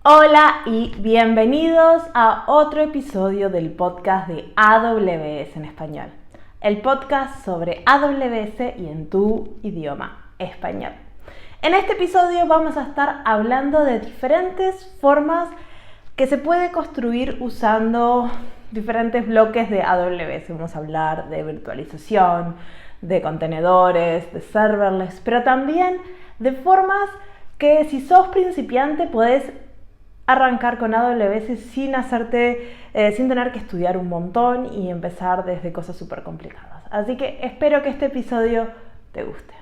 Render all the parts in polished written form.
Hola y bienvenidos a otro episodio del podcast de AWS en español. El podcast sobre AWS y en tu idioma, español. En este episodio vamos a estar hablando de diferentes formas que se puede construir usando diferentes bloques de AWS. Vamos a hablar de virtualización, de contenedores, de serverless, pero también de formas que si sos principiante podés arrancar con AWS sin tener que estudiar un montón y empezar desde cosas súper complicadas. Así que espero que este episodio te guste.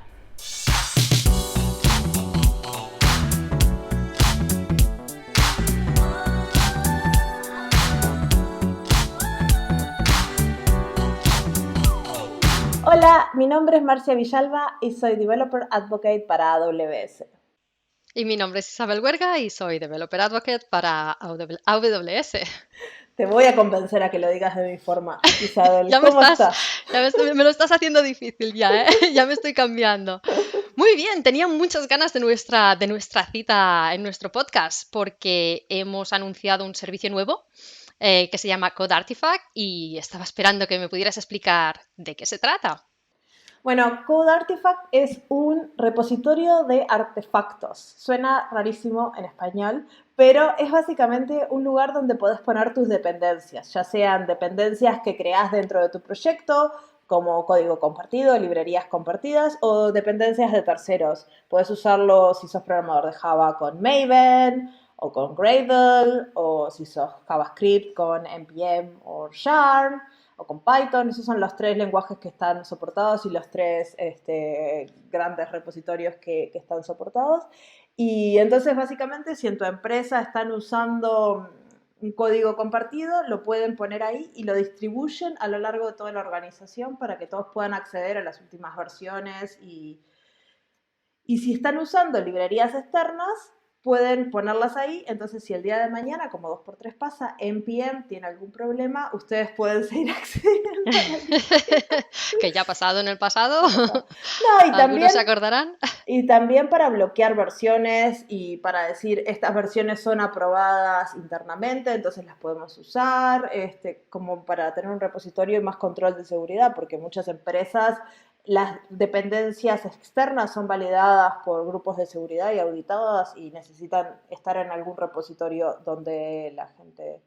Hola, mi nombre es Marcia Villalba y soy Developer Advocate para AWS. Y mi nombre es Isabel Huerga y soy Developer Advocate para AWS. Te voy a convencer a que lo digas de mi forma. Isabel, Ya me ¿cómo estás, estás? me lo estás haciendo difícil ya, ¿eh? Ya me estoy cambiando. Muy bien, tenía muchas ganas de nuestra cita en nuestro podcast porque hemos anunciado un servicio nuevo que se llama Code Artifact y estaba esperando que me pudieras explicar de qué se trata. Bueno, Code Artifact es un repositorio de artefactos. Suena rarísimo en español, pero es básicamente un lugar donde podés poner tus dependencias, ya sean dependencias que creás dentro de tu proyecto, como código compartido, librerías compartidas, o dependencias de terceros. Puedes usarlo si sos programador de Java con Maven, o con Gradle, o si sos JavaScript con NPM o Yarn, o con Python. Esos son los tres lenguajes que están soportados y los tres grandes repositorios que están soportados. Y entonces, básicamente, si en tu empresa están usando un código compartido, lo pueden poner ahí y lo distribuyen a lo largo de toda la organización para que todos puedan acceder a las últimas versiones y si están usando librerías externas, pueden ponerlas ahí. Entonces, si el día de mañana, como 2x3 pasa, NPM tiene algún problema, ustedes pueden seguir accediendo a la librería. Que ya ha pasado en el pasado, No, algunos se acordarán. y también para bloquear versiones y para decir estas versiones son aprobadas internamente, entonces las podemos usar, como para tener un repositorio y más control de seguridad, porque muchas empresas, las dependencias externas son validadas por grupos de seguridad y auditadas y necesitan estar en algún repositorio donde la gente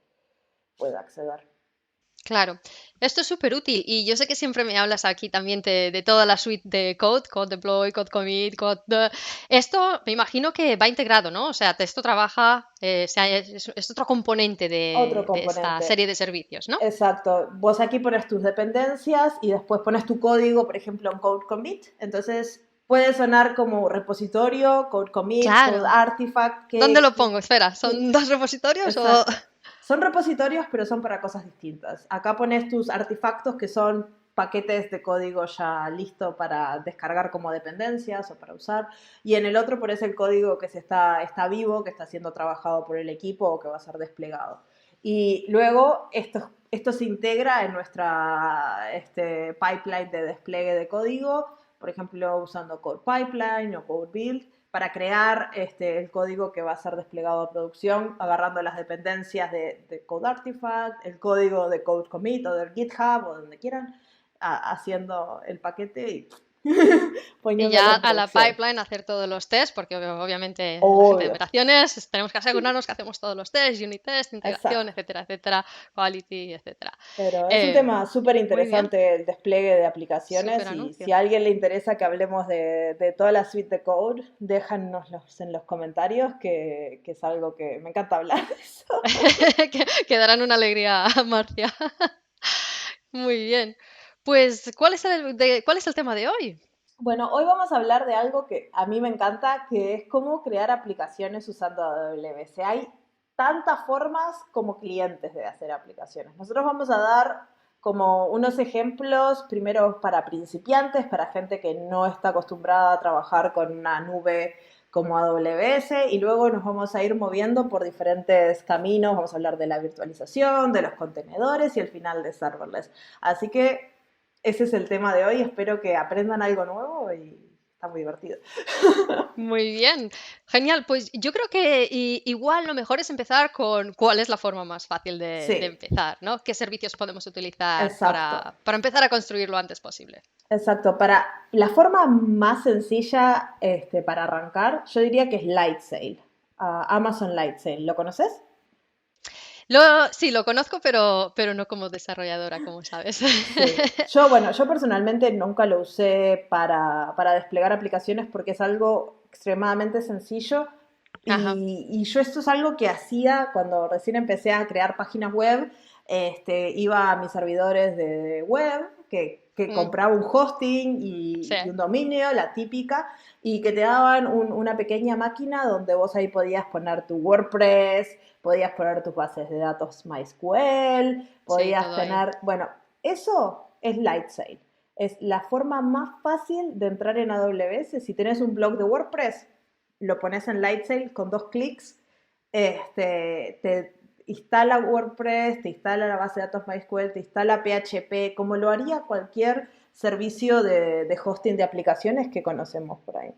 pueda acceder. Claro, esto es súper útil y yo sé que siempre me hablas aquí también de toda la suite de code, code deploy, code commit, Esto me imagino que va integrado, ¿no? O sea, esto trabaja, es otro componente Otro de esta componente. serie de servicios, ¿no? Exacto. Vos aquí pones tus dependencias y después pones tu código, por ejemplo, en Code Commit. Entonces puede sonar como repositorio, Code Commit, Code Claro. Artifact, ¿Dónde lo pongo? Espera, que- ¿son dos repositorios o...? exacto. Son repositorios, pero son para cosas distintas. Acá pones tus artefactos que son paquetes de código ya listo para descargar como dependencias o para usar. Y en el otro pones el código que está vivo, que está siendo trabajado por el equipo o que va a ser desplegado. Y luego esto se integra en nuestra pipeline de despliegue de código, por ejemplo, usando Code Pipeline o Code Build, para crear el código que va a ser desplegado a producción, agarrando las dependencias de Code Artifact, el código de Code Commit o del GitHub o donde quieran, haciendo el paquete y Y poniéndolo ya en a la producción. pipeline hacer todos los tests, porque obviamente la gente de Obvio, operaciones tenemos que asegurarnos que hacemos todos los tests, unit test, integración, exacto. etcétera, etcétera, quality, etcétera. Pero es un Eh, tema súper Muy bien, interesante el despliegue de súper aplicaciones y si anuncio. a alguien le interesa que hablemos de toda la suite de code, déjanoslos en los comentarios que es algo que me encanta hablar de eso. Que darán una alegría a Marcia. Muy bien. Pues, ¿cuál es el tema de hoy? Bueno, hoy vamos a hablar de algo que a mí me encanta, que es cómo crear aplicaciones usando AWS. Hay tantas formas como clientes de hacer aplicaciones. Nosotros vamos a dar como unos ejemplos, primero para principiantes, para gente que no está acostumbrada a trabajar con una nube como AWS, y luego nos vamos a ir moviendo por diferentes caminos. Vamos a hablar de la virtualización, de los contenedores y al final de serverless. Así que ese es el tema de hoy. Espero que aprendan algo nuevo y está muy divertido. Muy bien, genial. Pues yo creo que igual lo mejor es empezar con cuál es la forma más fácil de Sí, empezar, ¿no? ¿Qué servicios podemos utilizar exacto. para empezar a construir lo antes posible? Exacto, para la forma más sencilla para arrancar, yo diría que es Lightsail, Amazon Lightsail. ¿Lo conoces? Sí, lo conozco, pero no como desarrolladora, como sabes. Sí. Bueno, yo personalmente nunca lo usé para desplegar aplicaciones porque es algo extremadamente sencillo Ajá. y yo esto es algo que hacía cuando recién empecé a crear páginas web. Iba a mis servidores de web, que Mm, compraba un hosting sí, y un dominio, la típica, y que te daban una pequeña máquina donde vos ahí podías poner tu WordPress, podías poner tus bases de datos MySQL, sí, podías todo ahí. tener, bueno, eso es Lightsail. Es la forma más fácil de entrar en AWS. Si tenés un blog de WordPress, lo pones en Lightsail con 2 clics, te instala WordPress, te instala la base de datos MySQL, te instala PHP, como lo haría cualquier servicio de hosting de aplicaciones que conocemos por ahí.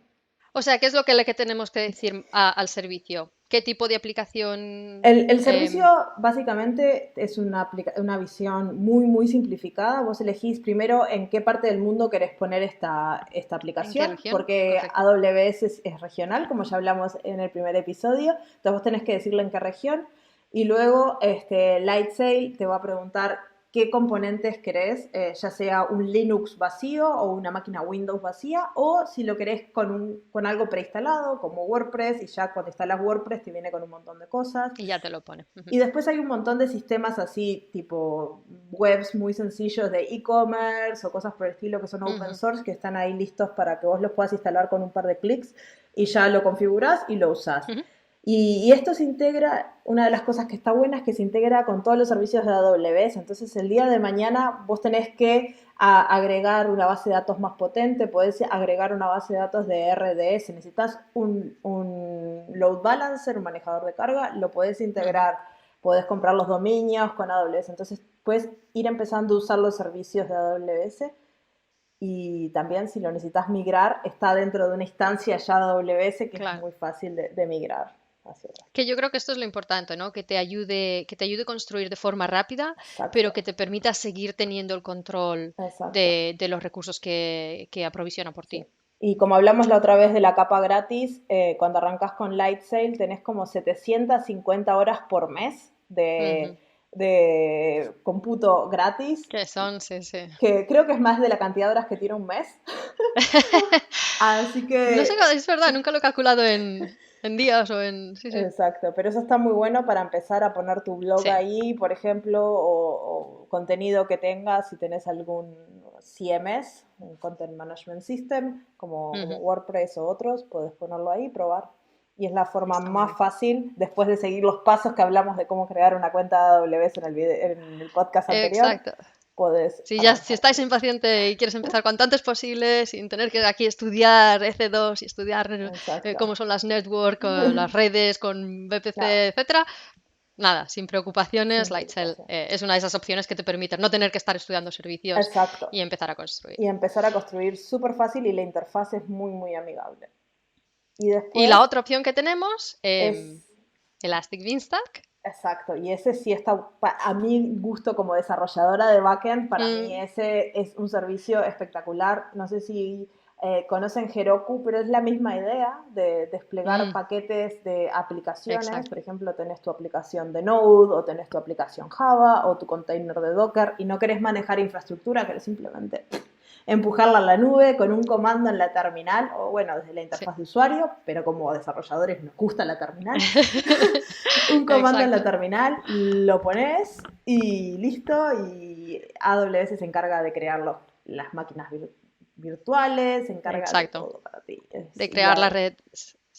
O sea, ¿qué es lo que le que tenemos que decir al servicio? ¿Qué tipo de aplicación? El servicio básicamente es una visión muy, muy simplificada. Vos elegís primero en qué parte del mundo querés poner esta ¿En qué aplicación, región? porque Correcto. AWS es regional, como ya hablamos en el primer episodio. Entonces vos tenés que decirle en qué región. Y luego Lightsail te va a preguntar qué componentes querés, ya sea un Linux vacío o una máquina Windows vacía, o si lo querés con algo preinstalado, como WordPress, y ya cuando instalas WordPress te viene con un montón de cosas. Y ya te lo pone. Ujú. Y después hay un montón de sistemas así, tipo webs muy sencillos de e-commerce o cosas por el estilo que son open Ujú. source, que están ahí listos para que vos los puedas instalar con un par de clics y ya lo configurás y lo usás. Ujú. Y esto se integra, una de las cosas que está buena es que se integra con todos los servicios de AWS. Entonces el día de mañana vos tenés que agregar una base de datos más potente, podés agregar una base de datos de RDS, necesitas un load balancer, un manejador de carga, lo podés Ujú. integrar, podés comprar los dominios con AWS. Entonces puedes ir empezando a usar los servicios de AWS y también si lo necesitas migrar, está dentro de una instancia ya de AWS que es Claro. muy fácil de migrar hacia atrás. Que yo creo que esto es lo importante, ¿no? Que te ayude a construir de forma rápida, pero Exacto, que te permita seguir teniendo el control exacto. de los recursos que aprovisiona por Sí. ti. Y como hablamos la otra vez de la capa gratis, cuando arrancas con Lightsail tenés como 750 horas por mes Ujú. de cómputo gratis, Que son, sí, sí. que creo que es más de la cantidad de horas que tiene un mes. Así No sé, que, es verdad, nunca lo he calculado en días o en... Sí, sí. exacto, pero eso está muy bueno para empezar a poner tu blog Sí. ahí, por ejemplo, o contenido que tengas, si tenés algún CMS, un Content Management System, como Ujú. WordPress o otros, puedes ponerlo ahí y probar. Y es la forma Está muy más bien. fácil, después de seguir los pasos que hablamos de cómo crear una cuenta de AWS en el podcast anterior, Exacto. puedes Si arrancar estáis así. impaciente y quieres empezar cuanto antes posible, sin tener que aquí estudiar EC2 y estudiar Exacto. cómo son las network, las redes con Nada, VPC, etcétera, nada, sin preocupaciones, sin Lightsail preocupación. es una de esas opciones que te permiten no tener que estar estudiando servicios Exacto. y empezar a construir. Y empezar a construir súper fácil y la interfaz es muy, muy amigable. Y Y después la otra opción que tenemos, es, Elastic Beanstalk. exacto, y ese sí está, a mi gusto como desarrolladora de backend, para mí Mm, ese es un servicio espectacular. No sé si conocen Heroku, pero es la misma idea de desplegar mm, paquetes de aplicaciones. Por exacto. ejemplo, tenés tu aplicación de Node o tenés tu aplicación Java o tu container de Docker y no querés manejar infraestructura, querés simplemente empujarla a la nube con un comando en la terminal, o bueno, desde la Sí. interfaz de usuario, pero como desarrolladores nos gusta la terminal. Un comando en la Exacto. terminal, lo pones y listo, y AWS se encarga de crear las máquinas virtuales, se encarga de Exacto. todo para ti. De crear la red.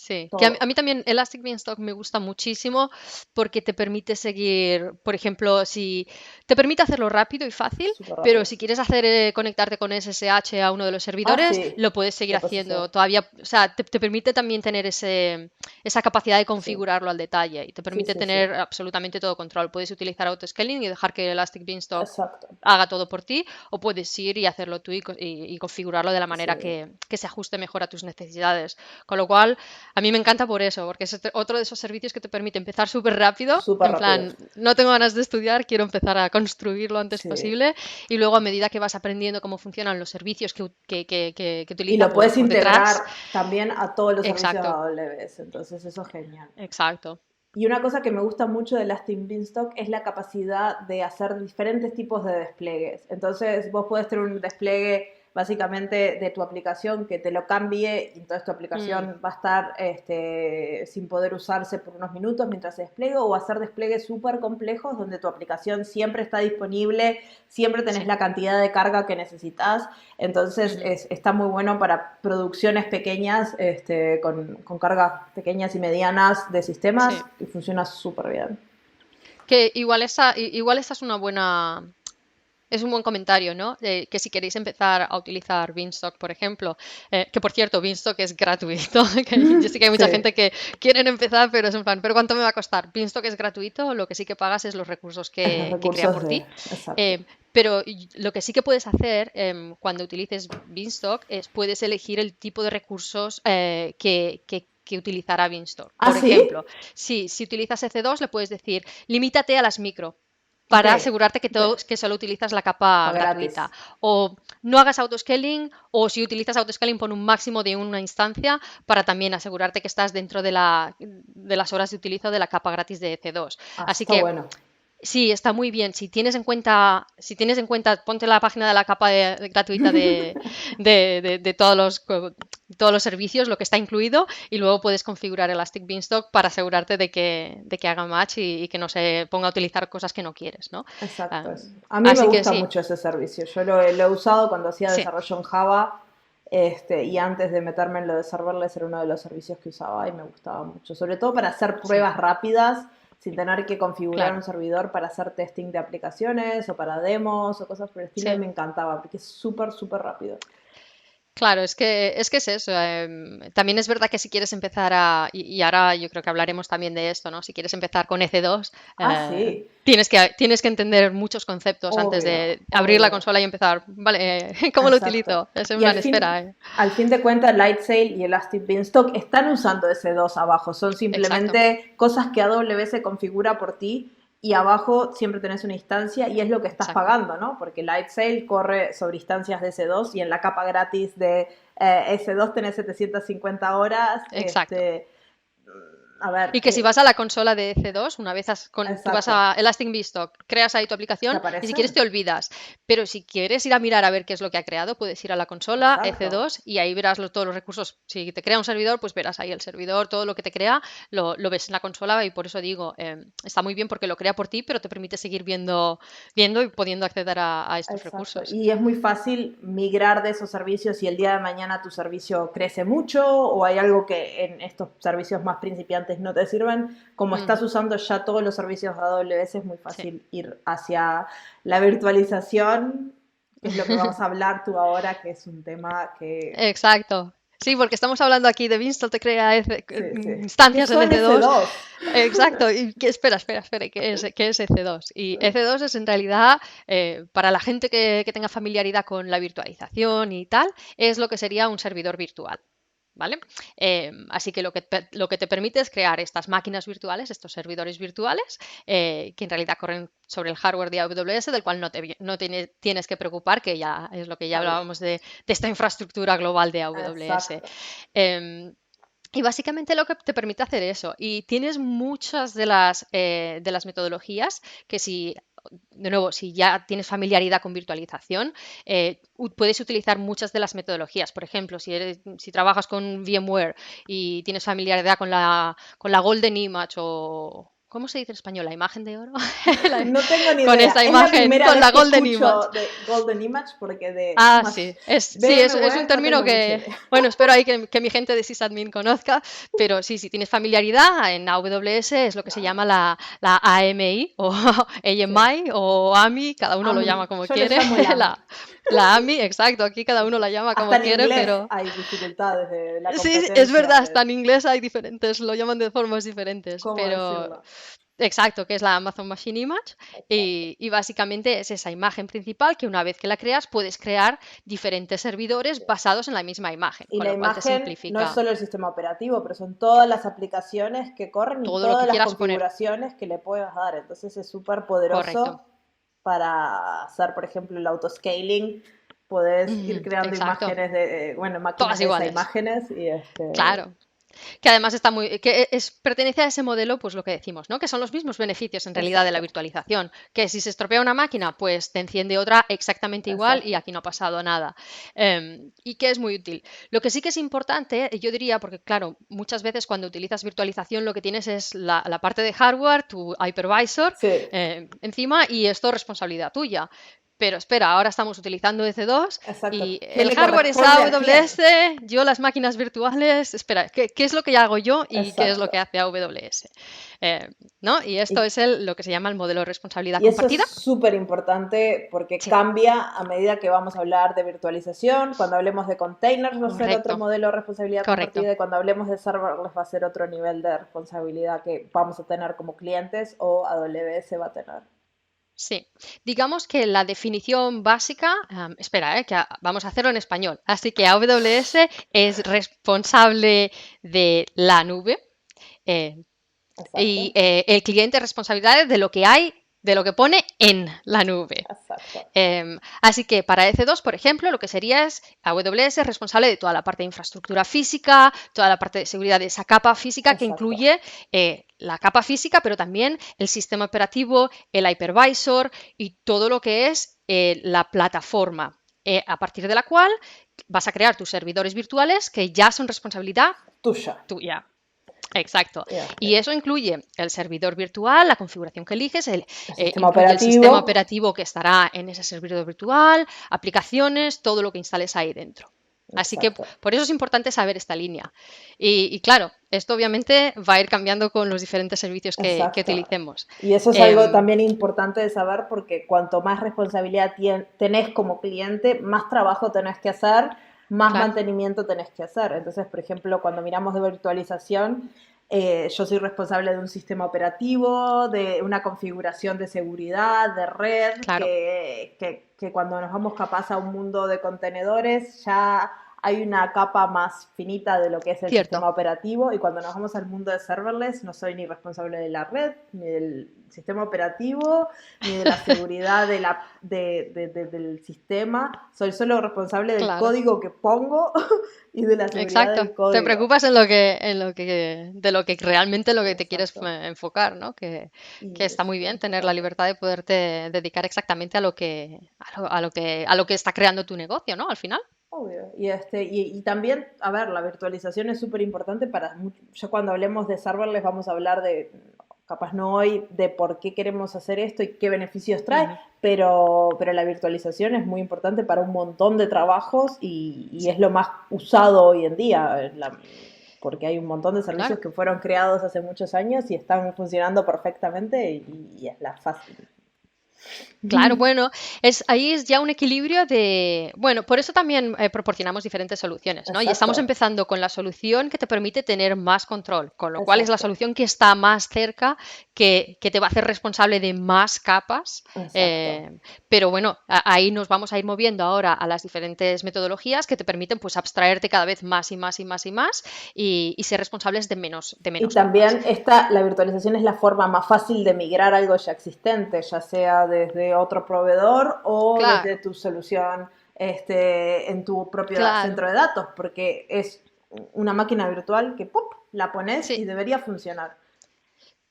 Sí, que a todo, mí también Elastic Beanstalk me gusta muchísimo porque te permite seguir, por ejemplo, si te permite hacerlo rápido y fácil, súper pero rápido. si quieres hacer conectarte con SSH a uno de los Ah, servidores, sí, lo puedes seguir lo puedes hacer. haciendo todavía, o sea, te permite también tener esa capacidad de Sí, configurarlo al detalle y te sí, permite sí, sí. tener absolutamente todo control. Puedes utilizar autoscaling y dejar que Elastic Beanstalk Exacto. haga todo por ti, o puedes ir y hacerlo tú y configurarlo de la Sí, manera que se ajuste mejor a tus necesidades. Con lo cual, a mí me encanta por eso, porque es otro de esos servicios que te permite empezar súper rápido, súper en rápido. plan, no tengo ganas de estudiar, quiero empezar a construir lo antes Sí. posible, y luego a medida que vas aprendiendo cómo funcionan los servicios que Y utiliza lo puedes por detrás. integrar también a todos los servicios de Exacto, AWS, entonces eso es genial. exacto. Y una cosa que me gusta mucho de Elastic Beanstalk es la capacidad de hacer diferentes tipos de despliegues. Entonces, vos podés tener un despliegue básicamente de tu aplicación que te lo cambie y entonces tu Mm, aplicación va a estar sin poder usarse por unos minutos mientras se despliega, o hacer despliegues súper complejos donde tu aplicación siempre está disponible, siempre tenés sí. la cantidad de carga que necesitas. Entonces Ujú. está muy bueno para producciones pequeñas, con cargas pequeñas y medianas de sistemas, Sí. y funciona súper bien. Que igual esa es una buena. Es un buen comentario, ¿no? Que si queréis empezar a utilizar Beanstalk, por ejemplo, que por cierto, Beanstalk es gratuito, que yo sé que hay mucha Sí, gente que quieren empezar, pero es en plan, ¿pero cuánto me va a costar? Beanstalk es gratuito, lo que sí que pagas es los recursos es los que crea recursos por de... ti. Exacto. Pero lo que sí que puedes hacer cuando utilices Beanstalk es puedes elegir el tipo de recursos que utilizará Beanstalk. ¿Ah, Por sí? ejemplo, si utilizas EC2, le puedes decir, limítate a las micro Ok, para asegurarte ok. que solo utilizas la capa Está gratuita. gratis. O no hagas autoscaling, o si utilizas autoscaling, pon un máximo de una instancia para también asegurarte que estás dentro de las horas de utilizo de la capa gratis de EC2. Ah, eso Así está que bueno. sí, está muy bien. Si tienes en cuenta, ponte la página de la capa gratuita de todos los servicios, lo que está incluido, y luego puedes configurar Elastic Beanstalk para asegurarte de que haga match y que no se ponga a utilizar cosas que no quieres, ¿no? Exacto. Am, A mí me así que gusta sí, mucho ese servicio. Yo lo he usado cuando hacía sí, desarrollo en Java, y antes de meterme en lo de serverless era uno de los servicios que usaba y me gustaba mucho. Sobre todo para hacer sí, pruebas rápidas sin tener que configurar un claro, servidor para hacer testing de aplicaciones o para demos o cosas por el estilo, y sí. me encantaba porque es súper, súper rápido. Claro, es que es eso. También es verdad que si quieres empezar y ahora yo creo que hablaremos también de esto, ¿no? Si quieres empezar con EC2, Ah, sí, tienes que entender muchos conceptos antes obvio, de abrir la obvio. consola y empezar, vale, ¿cómo lo Exacto. utilizo? Es en Y plan, espera, al fin de cuentas, Lightsail y Elastic Beanstalk están usando ese 2 abajo. Son exacto, simplemente cosas que AWS configura por ti, y abajo siempre tenés una instancia y es lo que estás exacto, pagando, ¿no? Porque Lightsail corre sobre instancias de S2 y en la capa gratis de S2 tenés 750 horas. exacto. A ver, Y que si vas a la consola de EC2, una vez tú vas exacto. a Elastic Beanstalk, creas ahí tu ¿Te aplicación y si aparece? quieres te olvidas. Pero si quieres ir a mirar a ver qué es lo que ha creado, puedes ir a la consola Exacto. EC2 y ahí verás todos los recursos. Si te crea un servidor, pues verás ahí el servidor, todo lo que te crea, lo ves en la consola y por eso digo, está muy bien porque lo crea por ti, pero te permite seguir viendo y pudiendo acceder a estos Exacto. recursos. Y es muy fácil migrar de esos servicios si el día de mañana tu servicio crece mucho o hay algo que en estos servicios más principiantes no te sirven. Como estás Ujú, usando ya todos los servicios de AWS, es muy sí. fácil ir hacia la virtualización, que es lo que vamos a hablar tú ahora, que es un tema que... Exacto. Sí, porque estamos hablando aquí de Beanstalk te crea Sí, sí. ¿Qué instancias en son EC2. S2? Exacto. Y espera, ¿qué es EC2? Y EC2 es en realidad, para la gente que tenga familiaridad con la virtualización y tal, es lo que sería un servidor virtual. ¿Vale? Así que lo que te permite es crear estas máquinas virtuales, estos servidores virtuales, que en realidad corren sobre el hardware de AWS, del cual no tienes que preocupar, que ya es lo que ya Obvio. hablábamos de esta infraestructura global de AWS. Exacto. Em, y básicamente lo que te permite hacer eso. Y tienes muchas de las metodologías que de nuevo, si ya tienes familiaridad con virtualización, puedes utilizar muchas de las metodologías. Por ejemplo, si trabajas con VMware y tienes familiaridad con la Golden Image ¿cómo se dice en español? ¿La imagen de oro? No tengo ni Con idea. esa Es la imagen, primera con vez la que Golden Image. escucho de Golden Image porque de Ah, Image sí, es un BMW no término tengo mucha que, idea. bueno, espero ahí que mi gente de sysadmin conozca, pero sí, si tienes familiaridad, en AWS es lo que se Nada, llama la AMI o sí. AMI o AMI, cada uno lo llama AMI. como Yo le quiere, llamo el AMI. la AMI, exacto, aquí cada uno la llama Hasta como en quiere, inglés pero hay dificultades de la sí, sí, es competencia verdad, de hasta en inglés hay diferentes, lo llaman de formas diferentes, cómo pero decirlo. exacto, que es la Amazon Machine Image Exacto. y básicamente es esa imagen principal que una vez que la creas puedes crear diferentes servidores basados en la misma imagen, Y con la lo cual te imagen no es simplifica solo el sistema operativo, pero son todas las aplicaciones que corren y todo lo todas que las quieras poner. configuraciones que le puedas dar. Entonces es súper poderoso Correcto. para hacer, por ejemplo, el autoscaling. Podés ir Ujú, creando exacto. imágenes de, bueno, máquinas Todas de esas iguales. imágenes y Claro. Que además está muy, pertenece a ese modelo, pues lo que decimos, ¿no? Que son los mismos beneficios en realidad de la exacto, virtualización. Que si se estropea una máquina, pues te enciende otra exactamente igual y exacto. aquí no ha pasado nada. Y que es muy útil. Lo que sí que es importante, yo diría, porque claro, muchas veces cuando utilizas virtualización lo que tienes es la parte de hardware, tu hypervisor Sí, encima y esto responsabilidad tuya. Pero espera, ahora estamos utilizando EC2 exacto. y ¿Qué el le hardware es corresponde a quién? AWS, yo las máquinas virtuales, espera, ¿qué es lo que hago yo y qué es lo Exacto. que hace AWS? ¿No? Y esto Y es lo que se llama el modelo de responsabilidad Y eso es compartida. súper importante porque Sí, cambia a medida que vamos a hablar de virtualización. Cuando hablemos de containers va a ser otro correcto, modelo de responsabilidad correcto. compartida y cuando hablemos de serverless va a ser otro nivel de responsabilidad que vamos a tener como clientes o AWS va a tener. Sí, digamos que la definición básica, espera, que vamos a hacerlo en español. Así que AWS es responsable de la nube, eh, y Exacto, el cliente responsabilidad de lo que hay, de lo que pone en la nube. exacto, Así que para EC2, por ejemplo, lo que sería es AWS es responsable de toda la parte de infraestructura física, toda la parte de seguridad de esa capa física que exacto. incluye la capa física, pero también el sistema operativo, el hypervisor y todo lo que es la plataforma, a partir de la cual vas a crear tus servidores virtuales que ya son responsabilidad Tuya. tuya. Exacto. Y Y eso incluye el servidor virtual, la configuración que eliges, el sistema incluye el sistema operativo. operativo que estará en ese servidor virtual, aplicaciones, todo lo que instales ahí dentro. Así que Exacto, por eso es importante saber esta línea. Y claro, esto obviamente va a ir cambiando con los diferentes servicios que exacto. utilicemos. Y eso es algo Em, también importante de saber porque cuanto más responsabilidad tenés como cliente, más trabajo tenés que hacer, más claro, mantenimiento tenés que hacer. Entonces, por ejemplo, cuando miramos de virtualización, yo soy responsable de un sistema operativo, de una configuración de seguridad, de red, claro, que cuando nos vamos capaz a un mundo de contenedores ya hay una capa más finita de lo que es el cierto. sistema operativo y cuando nos vamos al mundo de serverless no soy ni responsable de la red, ni del sistema operativo, ni de la seguridad del sistema, soy solo responsable del Claro. código que pongo y de la seguridad Exacto. del Te código. preocupas de lo que realmente lo que te quieres Exacto. enfocar, ¿no? Que Y está es muy bien tener la importante. libertad de poderte dedicar exactamente a lo que está creando tu negocio, ¿no? Al final. Obvio. Y también, a ver, la virtualización es súper importante para, ya cuando hablemos de serverless vamos a hablar de, capaz no hoy, de por qué queremos hacer esto y qué beneficios trae, Ujú. pero la virtualización es muy importante para un montón de trabajos y es Sí, lo más usado hoy en día, porque hay un montón de servicios claro. que fueron creados hace muchos años y están funcionando perfectamente y es la fácil. Claro, bueno, ahí es ya un equilibrio de, bueno, por eso también proporcionamos diferentes soluciones, ¿no? Y Exacto, estamos empezando con la solución que te permite tener más control, con lo cual es la exacto, solución que está más cerca, que te va a hacer responsable de más capas, exacto. pero bueno, ahí nos vamos a ir moviendo ahora a las diferentes metodologías que te permiten pues abstraerte cada vez más y más y más y más y ser responsables de Y menos capas. también la virtualización es la forma más fácil de migrar algo ya existente, ya sea desde otro proveedor o desde Claro, tu solución en tu propio claro. centro de datos, porque es una máquina virtual que ¡pum! La pones y Sí. debería funcionar.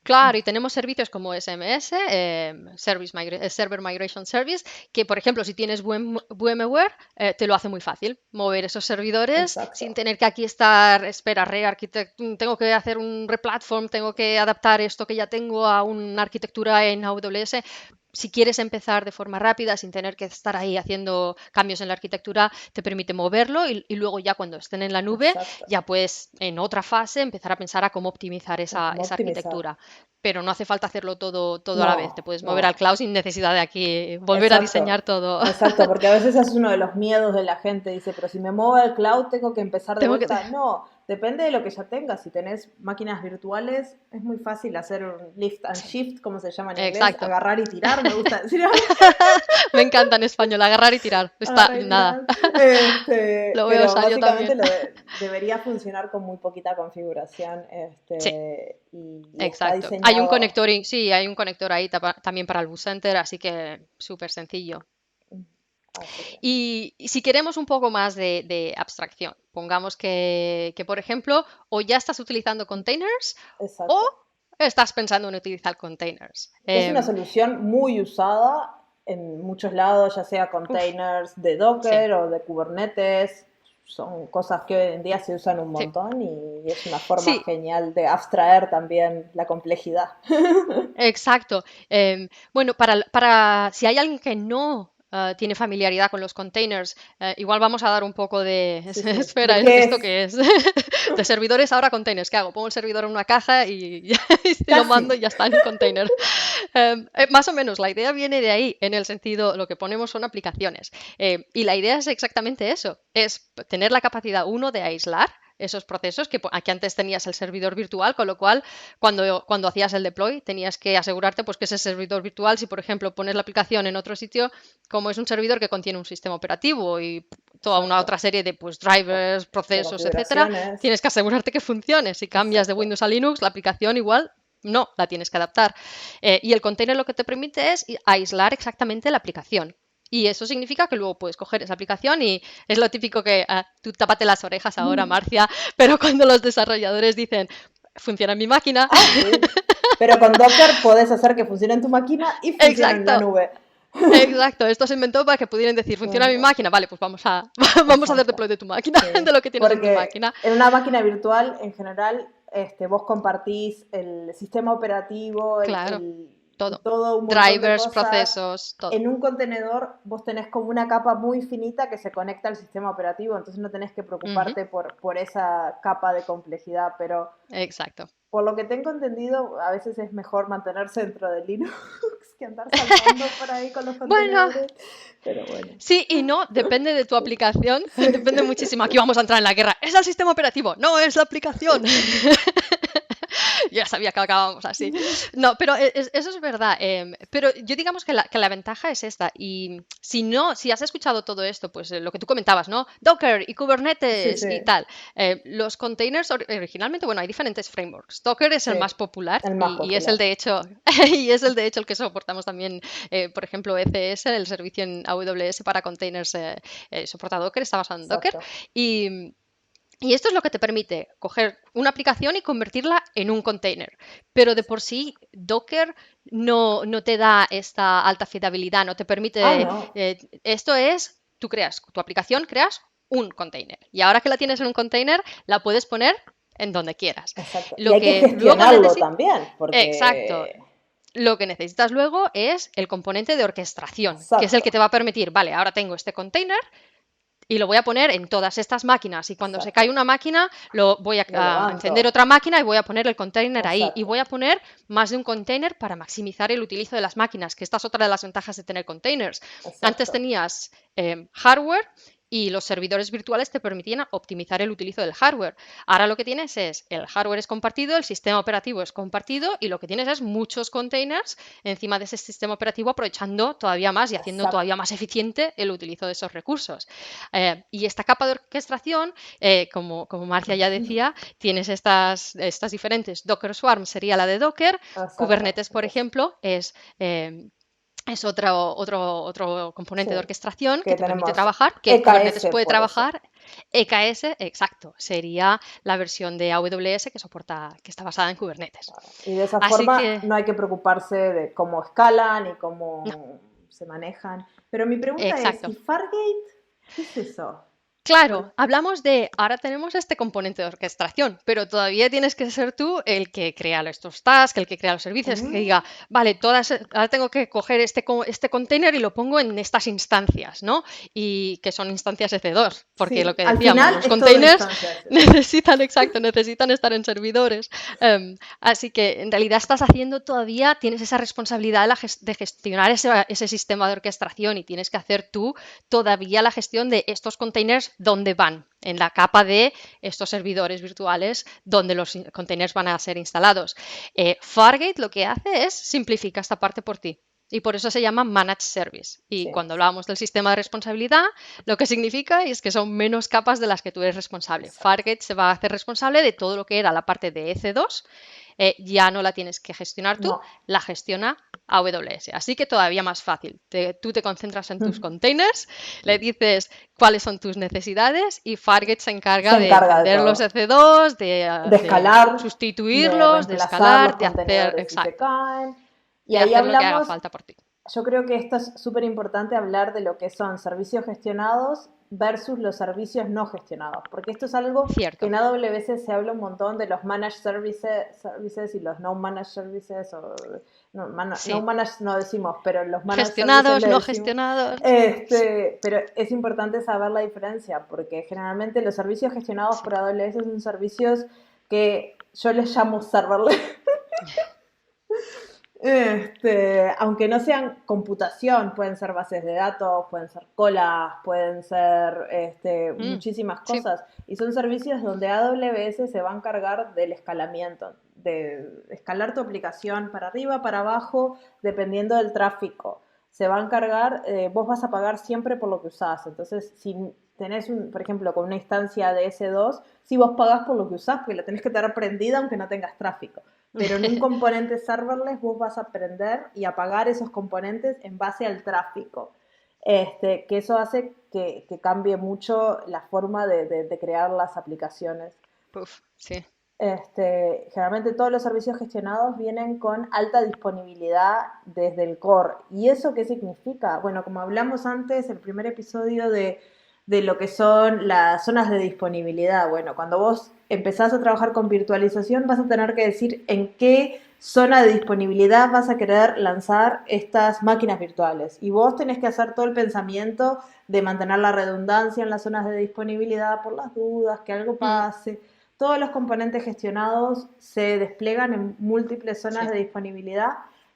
Claro, y tenemos servicios como SMS, Server Migration Service, que por ejemplo, si tienes VMware, te lo hace muy fácil mover esos servidores sin Exacto, tener que aquí estar, espera, tengo que hacer un replatform, tengo que adaptar esto que ya tengo a una arquitectura en AWS. Si quieres empezar de forma rápida, sin tener que estar ahí haciendo cambios en la arquitectura, te permite moverlo y luego ya cuando estén en la nube, exacto. ya puedes en otra fase empezar a pensar a cómo optimizar A cómo esa optimizar. arquitectura, pero no hace falta hacerlo todo a la vez. Te No, puedes mover al no. cloud sin necesidad de aquí volver a Exacto, diseñar todo. exacto, porque a veces es uno de los miedos de la gente, dice, pero si me muevo al cloud tengo que empezar de Tengo que... vuelta. No, depende de lo que ya tengas. Si tenés máquinas virtuales, es muy fácil hacer un lift and Sí, shift, como se llama en inglés, exacto. agarrar y tirar, me gusta decir Me encanta en español, agarrar y tirar. Está agarrar y nada. tirar. Lo voy a Pero usar yo básicamente también. debería funcionar con muy poquita configuración, Sí, y está exacto. Hay un diseñado. conector, sí, hay un conector ahí también para el Boot Center, así que súper sencillo. Así que, Y si queremos un poco más de abstracción, pongamos que, por ejemplo, o ya estás utilizando containers o exacto. estás pensando en utilizar containers. Es una solución muy usada en muchos lados, ya sea Uf, containers de sí, Docker o de Kubernetes. Son cosas que hoy en día se usan un sí. montón y es una forma Sí, genial de abstraer también la complejidad. exacto. Bueno, si hay alguien que no tiene familiaridad con los containers, igual vamos a dar un poco de... Sí, sí. ¿De Espera, qué ¿esto es? qué es? De servidores ahora containers. ¿Qué hago? Pongo el servidor en una caja y, y lo Casi. mando y ya está en un container. Más o menos, la idea viene de ahí, en el sentido, lo que ponemos son aplicaciones. Y la idea es exactamente eso, es tener la capacidad, uno, de aislar esos procesos, que aquí antes tenías el servidor virtual, con lo cual cuando hacías el deploy tenías que asegurarte pues, que ese servidor virtual, si por ejemplo pones la aplicación en otro sitio, como es un servidor que contiene un sistema operativo y toda una Exacto. otra serie de pues, O drivers, de procesos, etcétera, configuraciones. tienes que asegurarte que funcione. Si cambias de Exacto. Windows a Linux, la aplicación igual no, la tienes que adaptar. Y el container lo que te permite es aislar exactamente la aplicación. Y eso significa que luego puedes coger esa aplicación y es lo típico que tú tápate las orejas ahora, Marcia, pero cuando los desarrolladores dicen, funciona en mi máquina, Ah, sí. Pero con Docker podés hacer que funcione en tu máquina y funcione en la exacto, nube. exacto, esto se inventó para que pudieran decir, Me funciona en mi encanta. máquina, vale, pues vamos a hacer Exacto. deploy de tu máquina, Sí. de lo que tienes en tu Porque máquina. en una máquina virtual, en general, vos compartís el sistema operativo, Claro, y todo. todo un montón de Drivers, cosas. procesos, todo. En un contenedor vos tenés como una capa muy finita que se conecta al sistema operativo, entonces no tenés que Ujú, preocuparte por esa capa de complejidad, pero exacto. por lo que tengo entendido, a veces es mejor mantenerse dentro de Linux que andar saltando por ahí con los Bueno, contenedores, pero bueno. sí y no, depende de tu aplicación, depende muchísimo. Aquí vamos a entrar en la guerra. ¿Es el sistema operativo? No, es la aplicación. Ya sabía que acabábamos así. No, pero eso es verdad. Pero yo digamos que la ventaja es esta. Y si no, si has escuchado todo esto, pues lo que tú comentabas, ¿no? Docker y Sí, Kubernetes sí, y tal. Los containers originalmente, bueno, hay diferentes frameworks. Docker es sí, el más popular el más y es el popular. de hecho, y es el de hecho el que soportamos también, por ejemplo, ECS, el servicio en AWS para containers, soporta Docker, está basado en Docker. Exacto, Y, y esto es lo que te permite coger una aplicación y convertirla en un container. Pero de por sí, Docker no te da esta alta fiabilidad, no te ah, permite... no, esto es, tú creas tu aplicación, creas un container. Y ahora que la tienes en un container, la puedes poner en donde quieras. exacto. Y Lo hay que que luego gestionarlo necesitas... también, Exacto. porque, Lo que necesitas luego es el componente de orquestación, que es el que exacto, te va a permitir, vale, ahora tengo este container, y lo voy a poner en todas estas máquinas y cuando se cae exacto. una máquina lo voy Lo a encender levanto, otra máquina y voy a poner el container ahí y exacto, voy a poner más de un container para maximizar el utilizo de las máquinas, que esta es otra de las ventajas de tener containers. Antes exacto, tenías hardware y los servidores virtuales te permitían optimizar el utilizo del hardware. Ahora lo que tienes es el hardware es compartido, el sistema operativo es compartido y lo que tienes es muchos containers encima de ese sistema operativo aprovechando todavía más y haciendo todavía exacto. más eficiente el utilizo de esos recursos. Y esta capa de orquestación, como Marcia ya decía, tienes estas diferentes. Docker Swarm sería la de Docker. Exacto. Kubernetes, por Entonces, ejemplo, es es otro componente de Sí, orquestación que que te permite tenemos trabajar, que Kubernetes EKS puede por eso. trabajar. EKS, exacto, sería la versión de AWS que soporta, que está basada en Kubernetes. Y de esa Así forma que, no hay que preocuparse de cómo escalan y no, cómo se manejan. Pero mi pregunta es, ¿y exacto. Fargate? ¿Qué es eso? Claro, Por- hablamos de, ahora tenemos este componente de orquestación, pero todavía tienes que ser tú el que crea estos tasks, el que crea los servicios, que Mm, diga, vale, ahora tengo que coger este container y lo pongo en estas instancias, ¿no? Y que son instancias EC2, porque lo sí, que al decíamos, final los es todo containers instancias. necesitan, exacto, necesitan estar en servidores. Así que en realidad estás haciendo todavía, tienes esa responsabilidad de gestionar ese sistema de orquestación y tienes que hacer tú todavía la gestión de estos containers dónde van, en la capa de estos servidores virtuales donde los containers van a ser instalados. Fargate lo que hace es simplifica esta parte por ti. Y por eso se llama Managed Service. Y Sí, cuando hablábamos del sistema de responsabilidad, lo que significa es que son menos capas de las que tú eres responsable. exacto. Fargate se va a hacer responsable de todo lo que era la parte de EC2, ya no la tienes que gestionar tú, No. la gestiona AWS. Así que todavía más fácil. Tú te concentras en tus containers, le dices cuáles son tus necesidades y Fargate se Se encarga de encarga de encender los todo. EC2, De de escalar, de sustituirlos, de reemplazar los escalar, de hacer, contenedores si se exacto, caen. Y de ahí hacer lo que haga hablamos, falta por ti. yo creo que esto es súper importante hablar de lo que son servicios gestionados versus los servicios no gestionados, porque esto es algo que Cierto. en AWS se habla un montón de los managed services y los no managed services, o no, no Sí. managed no decimos, pero los managed services Gestionados, le no decimos. gestionados. Sí, Pero es importante saber la diferencia, porque generalmente los servicios gestionados sí. por AWS son servicios que yo les llamo serverless. Aunque no sean computación, pueden ser bases de datos, pueden ser colas, pueden ser Mm, muchísimas sí. cosas. Y son servicios donde AWS se va a encargar del escalamiento, de escalar tu aplicación para arriba, para abajo, dependiendo del tráfico. Se va a encargar, vos vas a pagar siempre por lo que usás. Entonces, si tenés, por ejemplo, con una instancia de S2, si vos pagás por lo que usás, porque la tenés que tener prendida aunque no tengas tráfico. Pero en un componente serverless vos vas a aprender y a pagar esos componentes en base al tráfico. Que eso hace que cambie mucho la forma de crear las aplicaciones. Puf, sí. Generalmente todos los servicios gestionados vienen con alta disponibilidad desde el core. ¿Y eso qué significa? Bueno, como hablamos antes, el primer episodio de lo que son las zonas de disponibilidad. Bueno, cuando vos empezás a trabajar con virtualización, vas a tener que decir en qué zona de disponibilidad vas a querer lanzar estas máquinas virtuales. Y vos tenés que hacer todo el pensamiento de mantener la redundancia en las zonas de disponibilidad por las dudas, que algo Mm, pase. Todos los componentes gestionados se despliegan en múltiples zonas sí. de disponibilidad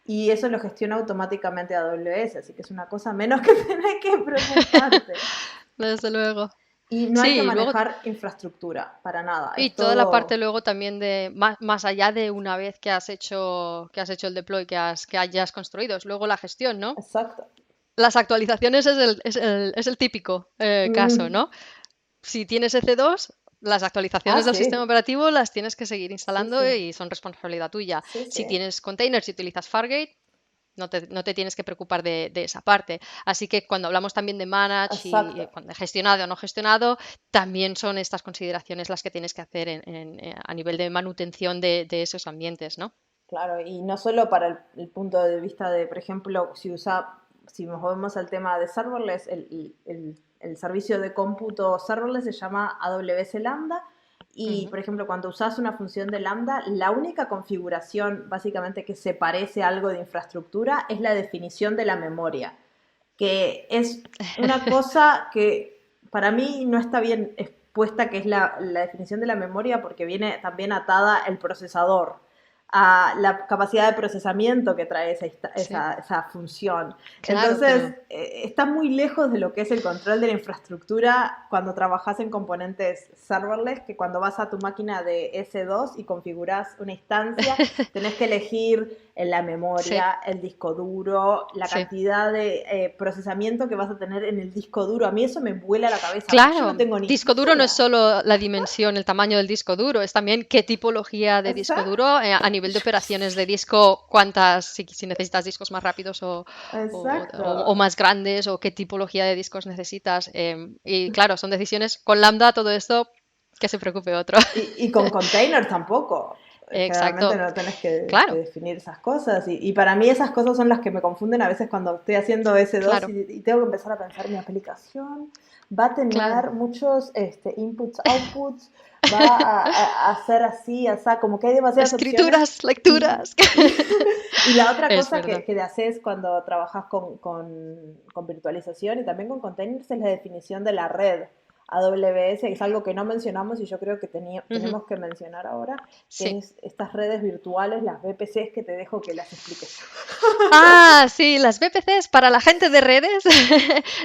y eso lo gestiona automáticamente AWS, así que es una cosa menos que tenés que preocuparte. Desde luego. Y no hay que Sí, y luego manejar infraestructura para nada, y es toda la parte todo luego también de más allá de una vez que has hecho el deploy, que hayas construido, es luego la gestión, ¿no? exacto. Las actualizaciones es el típico caso, Mm. ¿no? Si tienes EC2, las Ah, actualizaciones del sistema sí, operativo las tienes que seguir sí, instalando sí, y son responsabilidad tuya. sí, Si sí, tienes containers y utilizas Fargate, no te tienes que preocupar de esa parte. Así que cuando hablamos también de manage y exacto. cuando gestionado o no gestionado, también son estas consideraciones las que tienes que hacer a nivel de manutención de esos ambientes, ¿no? Claro, y no solo para el punto de vista de, por ejemplo, si nos volvemos al tema de serverless, el servicio de cómputo serverless se llama AWS Lambda y, Ujú. por ejemplo, cuando usas una función de Lambda, la única configuración básicamente que se parece a algo de infraestructura es la definición de la memoria, que es una cosa que para mí no está bien expuesta, que es la definición de la memoria, porque viene también atada el procesador a la capacidad de procesamiento que trae Sí, esa función. claro, Entonces, pero está muy lejos de lo que es el control de la infraestructura cuando trabajas en componentes serverless, que cuando vas a tu máquina de S2 y configuras una instancia, tenés que elegir en la sí, memoria, el disco duro, la sí. cantidad de procesamiento que vas a tener en el disco duro. A mí eso me vuela la cabeza, porque yo no Claro, tengo ni disco duro no es idea. solo la dimensión, el tamaño del disco duro, es también qué tipología de disco Exacto. duro a nivel de operaciones de disco, cuántas, si necesitas discos más rápidos Exacto. o más grandes, o qué tipología de discos necesitas. Y claro, son decisiones con Lambda, todo esto, que se preocupe otro. Y con containers tampoco. Generalmente Exacto. no tenés que Claro, definir esas cosas. Y para mí esas cosas son las que me confunden a veces cuando estoy haciendo S2 claro, y tengo que empezar a pensar, mi aplicación va a claro. tener muchos inputs, outputs, va a hacer así, como que hay demasiadas opciones. Escrituras, Y, lecturas. y la otra Es cosa verdad. que haces cuando trabajas con virtualización y también con containers es la definición de la red. AWS, que es algo que no mencionamos y yo creo que Ujú. tenemos que mencionar ahora, que Sí. es estas redes virtuales, las VPCs, que te dejo que las expliques tú. Ah, sí, las VPCs para la gente de redes,